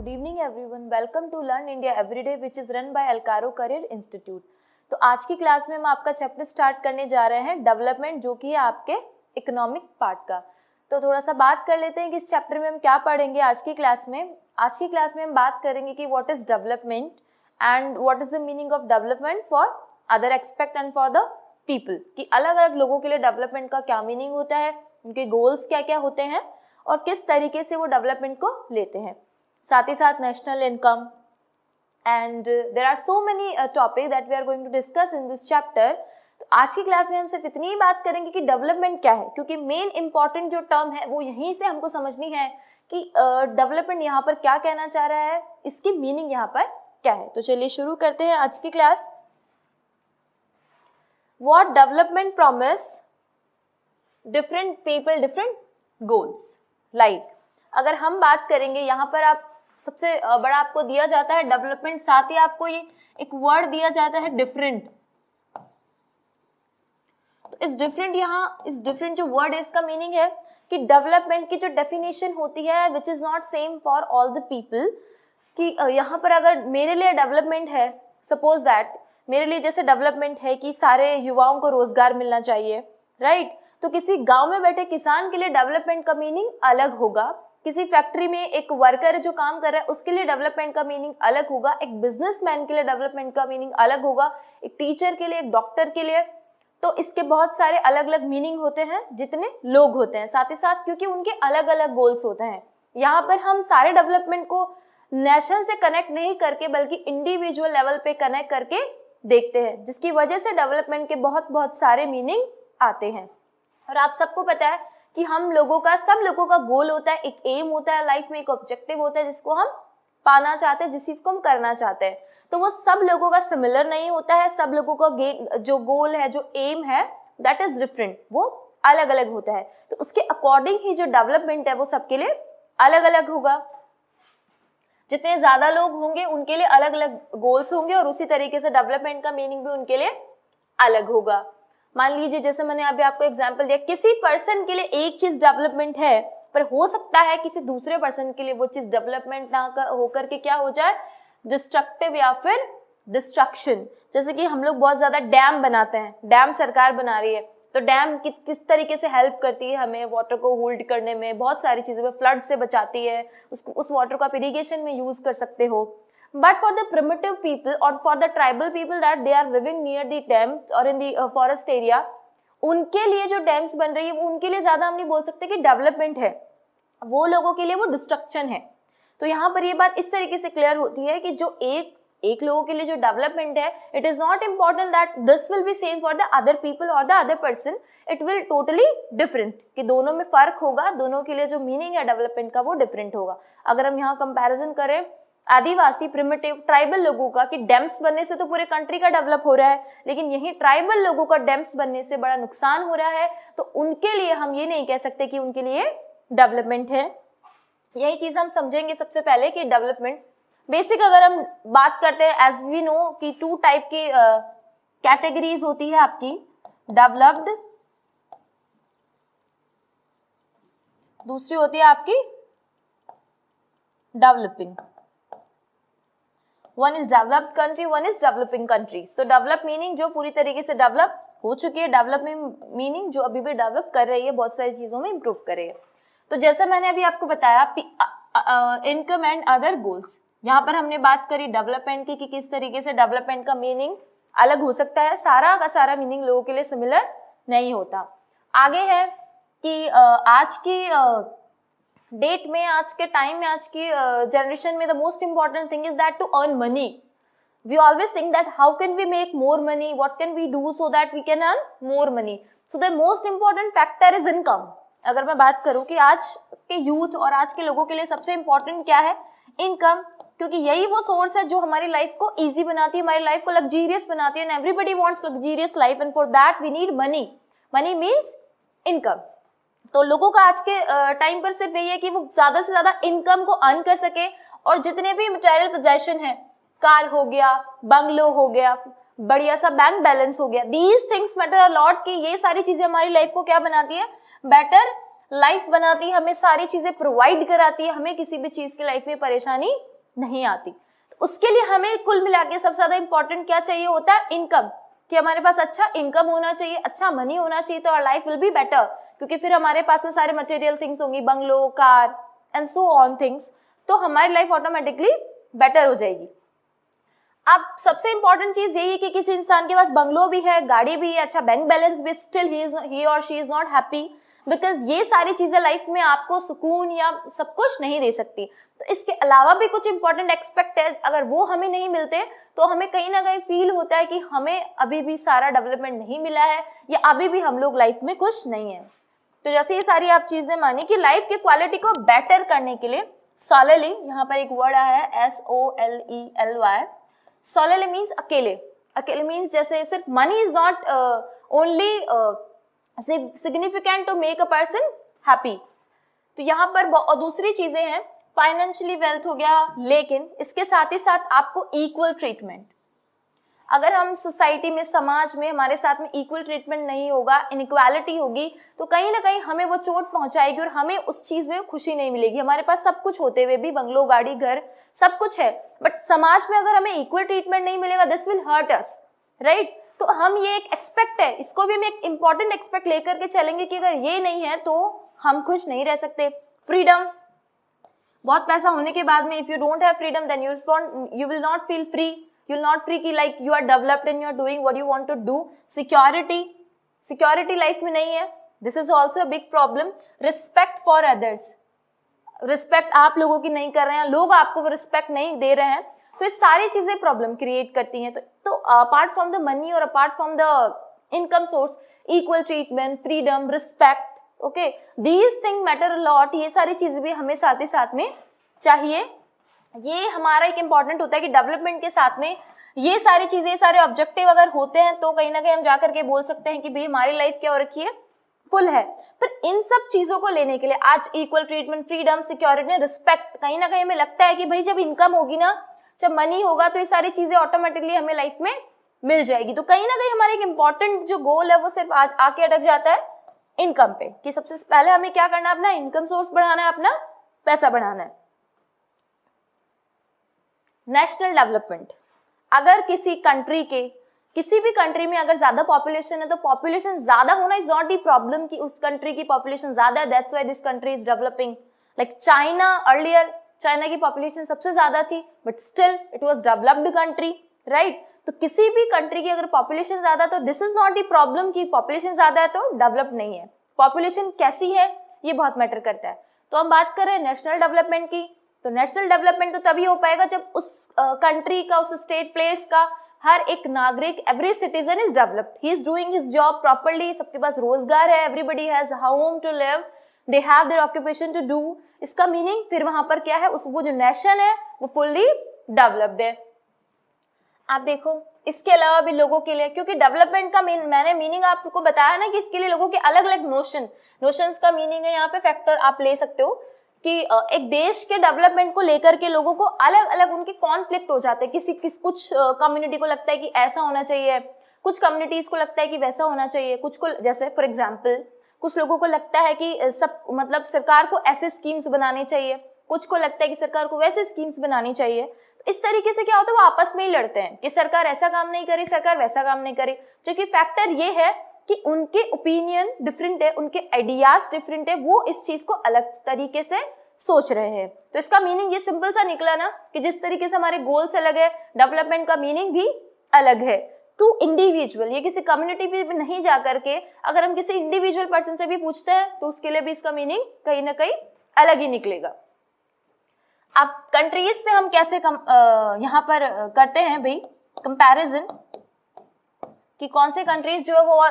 Good evening everyone. Welcome to Learn India Everyday which is run by Alcaro Career Institute. तो आज की class में हम आपका चैप्टर स्टार्ट करने जा रहे हैं डेवलपमेंट, जो कि है आपके इकोनॉमिक पार्ट का। तो थोड़ा सा बात कर लेते हैं कि इस चैप्टर में हम क्या पढ़ेंगे आज की क्लास में। आज की क्लास में हम बात करेंगे कि what is development and what is the meaning of development for other expect and for the people, कि अलग अलग लोगों के लिए डेवलपमेंट का क्या मीनिंग होता है, उनके गोल्स क्या क्या होते हैं और किस तरीके से वो डेवलपमेंट को लेते हैं। साथ ही साथ national income and there are so many topic that we are going to discuss in this chapter. तो आज की क्लास में हम सिर्फ इतनी ही बात करेंगे कि डेवलपमेंट क्या है, क्योंकि मेन इंपॉर्टेंट जो टर्म है वो यहीं से हमको समझनी है कि डेवलपमेंट यहाँ पर क्या कहना चाह रहा है, इसकी मीनिंग यहाँ पर क्या है। तो चलिए शुरू करते हैं आज की class. What development promise different people different goals. Like अगर हम बात करेंगे, यहाँ पर आप सबसे बड़ा आपको दिया जाता है डेवलपमेंट, साथ ही आपको ये एक वर्ड दिया जाता है डिफरेंट। तो इस डिफरेंट जो वर्ड है इसका मीनिंग है कि डेवलपमेंट की जो डेफिनेशन होती है which is not same for all the people. कि यहाँ पर अगर मेरे लिए डेवलपमेंट है, सपोज दैट मेरे लिए जैसे डेवलपमेंट है कि सारे युवाओं को रोजगार मिलना चाहिए, राइट। तो किसी गांव में बैठे किसान के लिए डेवलपमेंट का मीनिंग अलग होगा, किसी फैक्ट्री में एक वर्कर जो काम कर रहा है उसके लिए डेवलपमेंट का मीनिंग अलग होगा, एक बिजनेसमैन के लिए डेवलपमेंट का मीनिंग अलग होगा, एक टीचर के लिए, एक डॉक्टर के लिए। तो इसके बहुत सारे अलग अलग मीनिंग होते हैं जितने लोग होते हैं, साथ ही साथ क्योंकि उनके अलग अलग गोल्स होते हैं। यहाँ पर हम सारे डेवलपमेंट को नेशन से कनेक्ट नहीं करके बल्कि इंडिविजुअल लेवल पे कनेक्ट करके देखते हैं, जिसकी वजह से डेवलपमेंट के बहुत सारे मीनिंग आते हैं। और आप सबको पता है कि हम लोगों का, सब लोगों का गोल होता है, एक एम होता है लाइफ में, एक ऑब्जेक्टिव होता है जिसको हम पाना चाहते हैं, जिस चीज को हम करना चाहते हैं। तो वो सब लोगों का सिमिलर नहीं होता है, सब लोगों का जो गोल है, जो एम है, दैट इज डिफरेंट, वो अलग अलग होता है। तो उसके अकॉर्डिंग ही जो डेवलपमेंट है वो सबके लिए अलग अलग होगा। जितने ज्यादा लोग होंगे उनके लिए अलग अलग गोल्स होंगे और उसी तरीके से डेवलपमेंट का मीनिंग भी उनके लिए अलग होगा। मान लीजिए जैसे मैंने अभी आपको एग्जांपल दिया, किसी पर्सन के लिए एक चीज डेवलपमेंट है, पर हो सकता है किसी दूसरे पर्सन के लिए वो चीज डेवलपमेंट ना होकर के क्या हो जाए, डिस्ट्रक्टिव या फिर डिस्ट्रक्शन। जैसे कि हम लोग बहुत ज्यादा डैम बनाते हैं, डैम सरकार बना रही है, तो डैम किस तरीके से हेल्प करती है हमें वाटर को होल्ड करने में, बहुत सारी चीजों में, फ्लड से बचाती है, उस वाटर को आप इरिगेशन में यूज कर सकते हो। But for the primitive people or for the tribal people that they are living near the dams or in the forest area, उनके लिए जो डैम्स बन रही है वो उनके लिए ज्यादा हम नहीं बोल सकते कि डेवलपमेंट है, वो लोगों के लिए वो डिस्ट्रक्शन है। तो यहाँ पर ये बात इस तरीके से क्लियर होती है कि जो एक लोगों के लिए जो डेवलपमेंट है, it is not important that this will be same for the other people और the other person, it will totally different, कि दोनों में फर्क होगा, दोनों के लिए जो मीनिंग है डेवलपमेंट का वो डिफरेंट होगा। अगर हम यहाँ कंपैरिजन करें आदिवासी, प्रिमिटिव, ट्राइबल लोगों का, कि डैम्स बनने से तो पूरे कंट्री का डेवलप हो रहा है, लेकिन यही ट्राइबल लोगों का डैम्स बनने से बड़ा नुकसान हो रहा है, तो उनके लिए हम ये नहीं कह सकते कि उनके लिए डेवलपमेंट है। यही चीज हम समझेंगे सबसे पहले कि डेवलपमेंट बेसिक, अगर हम बात करते हैं, एज वी नो कि 2 टाइप की कैटेगरीज होती है आपकी, डेवलप्ड, दूसरी होती है आपकी developing. One is developed country, one is developing countries. तो डेवलप मीनिंग जो पूरी तरीके से डेवलप हो चुकी है, डेवलपमेंट मीनिंग जो अभी भी डेवलप कर रही है, बहुत सारी चीजों में इंप्रूव कर रही है। तो जैसा मैंने अभी आपको बताया इनकम एंड अदर गोल्स, यहाँ पर हमने बात करी डेवलपमेंट की कि किस तरीके से डेवलपमेंट का मीनिंग अलग हो सकता है, सारा का सारा मीनिंग लोगों के लिए सिमिलर नहीं होता। आगे है कि आज की डेट में, आज के टाइम में, आज की जनरेशन में the most important thing is that to earn money. We always think that how can we make more money, what can we do so that we can earn more money. So the most important factor is income. अगर मैं बात करूं कि आज के youth और आज के लोगों के लिए सबसे इंपॉर्टेंट क्या है, इनकम, क्योंकि यही वो सोर्स है जो हमारी लाइफ को इजी बनाती है, हमारी लाइफ को लग्जरियस बनाती है, and everybody wants luxurious life and for that we need money. Money means income. तो लोगों का आज के टाइम पर सिर्फ यही है कि वो ज्यादा से ज्यादा इनकम को अर्न कर सके, और जितने भी मटेरियल पोजेशन है, कार हो गया, बंगलो हो गया, बढ़िया सा बैंक बैलेंस हो गया, these things matter a lot, कि ये सारी चीजें हमारी लाइफ को क्या बनाती है, बेटर लाइफ बनाती है, हमें सारी चीजें प्रोवाइड कराती है, हमें किसी भी चीज की लाइफ में परेशानी नहीं आती। तो उसके लिए हमें कुल मिला के सबसे ज्यादा इंपॉर्टेंट क्या चाहिए होता है, इनकम, कि हमारे पास अच्छा इनकम होना चाहिए, अच्छा मनी होना चाहिए, तो our life will be better, क्योंकि फिर हमारे पास में सारे मटेरियल थिंग्स होंगी, bungalow, car and so on things, तो हमारी लाइफ ऑटोमेटिकली बेटर हो जाएगी। अब सबसे इंपॉर्टेंट चीज यही है कि किसी इंसान के पास बंगलो भी है, गाड़ी भी है, अच्छा बैंक बैलेंस भी, स्टिल ही और she is not happy, because ये सारी चीजें लाइफ में आपको सुकून या सब कुछ नहीं दे सकती। तो इसके अलावा भी कुछ इंपॉर्टेंट एक्सपेक्ट है, अगर वो हमें नहीं मिलते तो हमें कहीं ना कहीं फील होता है कि हमें अभी भी सारा डेवलपमेंट नहीं मिला है, या अभी भी हम लोग लाइफ में खुश नहीं है। तो जैसे ये सारी आप चीजें मानी कि लाइफ की क्वालिटी को बेटर करने के लिए सोलेली, यहाँ पर एक वर्ड आया है SOLELY, सोलेली मीन्स अकेले। अकेले मीन्स जैसे सिर्फ money is not only significant to make a person happy. तो यहाँ पर और दूसरी चीजें हैं, फाइनेंशियली वेल्थ हो गया, लेकिन इसके साथ ही साथ आपको इक्वल ट्रीटमेंट। अगर हम सोसाइटी में, समाज में हमारे साथ में इक्वल ट्रीटमेंट नहीं होगा, इनइक्वालिटी होगी, तो कहीं ना कहीं हमें वो चोट पहुंचाएगी और हमें उस चीज में खुशी नहीं मिलेगी। हमारे पास सब कुछ होते हुए भी, बंगलो, गाड़ी, घर, सब कुछ है, बट समाज में अगर हमें इक्वल ट्रीटमेंट नहीं मिलेगा, this will hurt us, right. तो हम ये एक एक्सपेक्ट है, इसको भी हम एक इंपॉर्टेंट एक्सपेक्ट लेकर के चलेंगे कि अगर ये नहीं है तो हम खुश नहीं रह सकते। फ्रीडम, बहुत पैसा होने के बाद में if you don't have freedom then you will not feel free, you will not free की like you are developed and you are doing what you want to do. Security life में नहीं है, this is also a big problem. Respect for others, respect आप लोगों की नहीं कर रहे हैं, लोग आपको रिस्पेक्ट नहीं दे रहे हैं, तो ये सारी चीजें प्रॉब्लम क्रिएट करती हैं। तो अपार्ट फ्रॉम द मनी और apart from the income source, equal treatment, freedom, respect, okay, these thing matter lot, ये सारी चीजें भी हमें साथ ही साथ में चाहिए। ये हमारा एक इंपॉर्टेंट होता है कि डेवलपमेंट के साथ में ये सारी चीजें, सारे ऑब्जेक्टिव अगर होते हैं तो कहीं ना कहीं हम जाकर के बोल सकते हैं कि भाई हमारी लाइफ क्या हो रखी है, फुल है। पर इन सब चीजों को लेने के लिए आज equal treatment, freedom, security, respect, कहीं ना कहीं हमें लगता है कि भाई जब इनकम होगी ना, जब मनी होगा, तो ये सारी चीजें ऑटोमेटिकली हमें लाइफ में मिल जाएगी। तो कहीं ना कहीं हमारा एक इंपॉर्टेंट जो गोल है वो सिर्फ आज आके अटक जाता है इनकम पे, कि सबसे पहले हमें क्या करना है, अपना इनकम सोर्स बढ़ाना है, अपना पैसा बढ़ाना है। नेशनल डेवलपमेंट, अगर किसी कंट्री के, किसी भी कंट्री में अगर ज्यादा पॉपुलेशन है, तो पॉपुलेशन ज्यादा होना इज नॉट द प्रॉब्लम कि उस कंट्री की पॉपुलेशन ज्यादा है, that's why this country is developing. Like China, earlier China की पॉपुलेशन सबसे ज्यादा थी, but still it was developed country, right. तो किसी भी कंट्री की अगर पॉपुलेशन ज्यादा, तो this is not the problem कि पॉपुलेशन ज्यादा है तो डेवलप नहीं है। पॉपुलेशन कैसी है ये बहुत मैटर करता है। तो हम बात कर रहे हैं नेशनल डेवलपमेंट की, तो नेशनल डेवलपमेंट तो तभी हो पाएगा जब उस कंट्री का, उस स्टेट, प्लेस का हर एक नागरिक, every citizen is developed, he is doing his job properly, सबके पास रोजगार है, everybody has home to live, they have their occupation to do. इसका मीनिंग फिर वहां पर क्या है, उस वो जो नेशन है वो फुल्ली डेवलप्ड है। आप देखो इसके अलावा भी लोगों के लिए, क्योंकि डेवलपमेंट का मैंने मीनिंग आपको बताया ना कि इसके लिए लोगों के अलग अलग नोशंस का मीनिंग है। यहाँ पे फैक्टर आप ले सकते हो कि एक देश के डेवलपमेंट को लेकर के लोगों को अलग अलग उनके कॉन्फ्लिक्ट हो जाते हैं। कुछ कम्युनिटी को लगता है कि ऐसा होना चाहिए, कुछ कम्युनिटीज को लगता है कि वैसा होना चाहिए, कुछ को, जैसे फॉर एग्जाम्पल कुछ लोगों को लगता है कि सब मतलब सरकार को ऐसे स्कीम्स बनाने चाहिए, कुछ को लगता है कि सरकार को वैसे स्कीम्स बनानी चाहिए। तो इस तरीके से क्या होता है, वो आपस में ही लड़ते हैं कि सरकार ऐसा काम नहीं करे, सरकार वैसा काम नहीं करे। क्योंकि फैक्टर ये है कि उनके ओपिनियन डिफरेंट है, उनके आइडियाज डिफरेंट है, वो इस चीज को अलग तरीके से सोच रहे हैं। तो इसका मीनिंग ये सिंपल सा निकला ना कि जिस तरीके से हमारे गोल्स अलग है, डेवलपमेंट का मीनिंग भी अलग है। टू इंडिविजुअल, ये किसी कम्युनिटी भी नहीं जा करके अगर हम किसी इंडिविजुअल पर्सन से भी पूछते हैं तो उसके लिए भी इसका मीनिंग कहीं ना कहीं अलग ही निकलेगा। अब कंट्रीज से हम कैसे यहाँ पर करते हैं भाई कंपैरिजन कि कौन से कंट्रीज जो है वो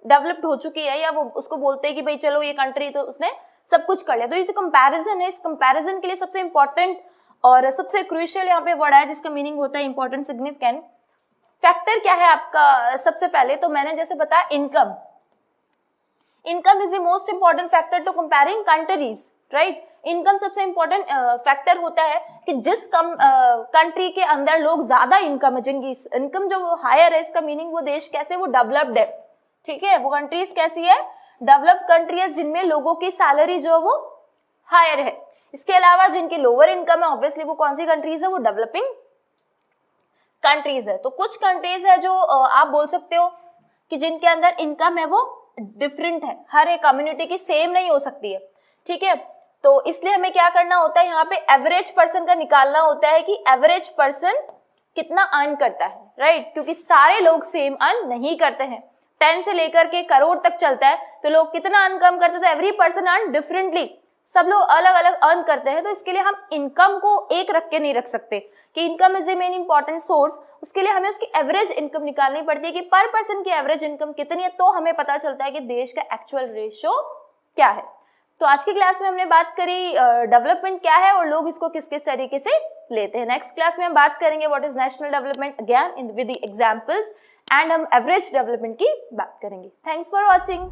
डेवलप्ड हो चुकी है, या वो उसको बोलते हैं कि भाई चलो ये कंट्री तो उसने सब कुछ कर लिया। तो ये जो कंपैरिजन है, इस कंपैरिजन के लिए सबसे इंपॉर्टेंट और सबसे क्रूशियल यहाँ पे वर्ड है जिसका मीनिंग होता है इंपॉर्टेंट, सिग्निफिकेंट। फैक्टर क्या है आपका, सबसे पहले तो मैंने जैसे बताया income. Income is the most important factor to comparing countries, right. Income सबसे इंपॉर्टेंट फैक्टर होता है कि जिस कंट्री के अंदर लोग ज्यादा इनकम है, जिनकी इनकम जो हायर है, इसका मीनिंग वो देश कैसे, वो डेवलप्ड है, ठीक है। वो कंट्रीज कैसी है, डेवलप्ड कंट्री है जिनमें लोगों की सैलरी जो वो हायर है। इसके अलावा जिनकी लोअर इनकम है ऑब्वियसली वो कौन सी कंट्रीज है, वो डेवलपिंग कंट्रीज है। तो कुछ कंट्रीज है जो आप बोल सकते हो कि जिनके अंदर इनकम है वो डिफरेंट है, हर एक कम्युनिटी की सेम नहीं हो सकती है, ठीक है। तो इसलिए हमें क्या करना होता है, यहाँ पे एवरेज पर्सन का निकालना होता है कि एवरेज पर्सन कितना अर्न करता है, राइट, क्योंकि सारे लोग सेम अर्न नहीं करते हैं। 10 से लेकर के करोड़ तक चलता है, तो लोग कितना अर्न कम करते हैं, तो एवरी पर्सन अर्न डिफरेंटली, सब लोग अलग अलग अर्न करते हैं। तो इसके लिए हम इनकम को एक रख के नहीं रख सकते कि income is the main important source, उसके लिए हमें उसकी एवरेज इनकम निकालनी पड़ती है कि पर पर्सन की एवरेज इनकम कितनी है, तो हमें पता चलता है कि देश का एक्चुअल रेशियो क्या है। तो आज की क्लास में हमने बात करी डेवलपमेंट क्या है और लोग इसको किस किस तरीके से लेते हैं। नेक्स्ट क्लास में हम बात करेंगे what is national development again in with the examples, and हम एवरेज डेवलपमेंट की बात करेंगे। Thanks for watching.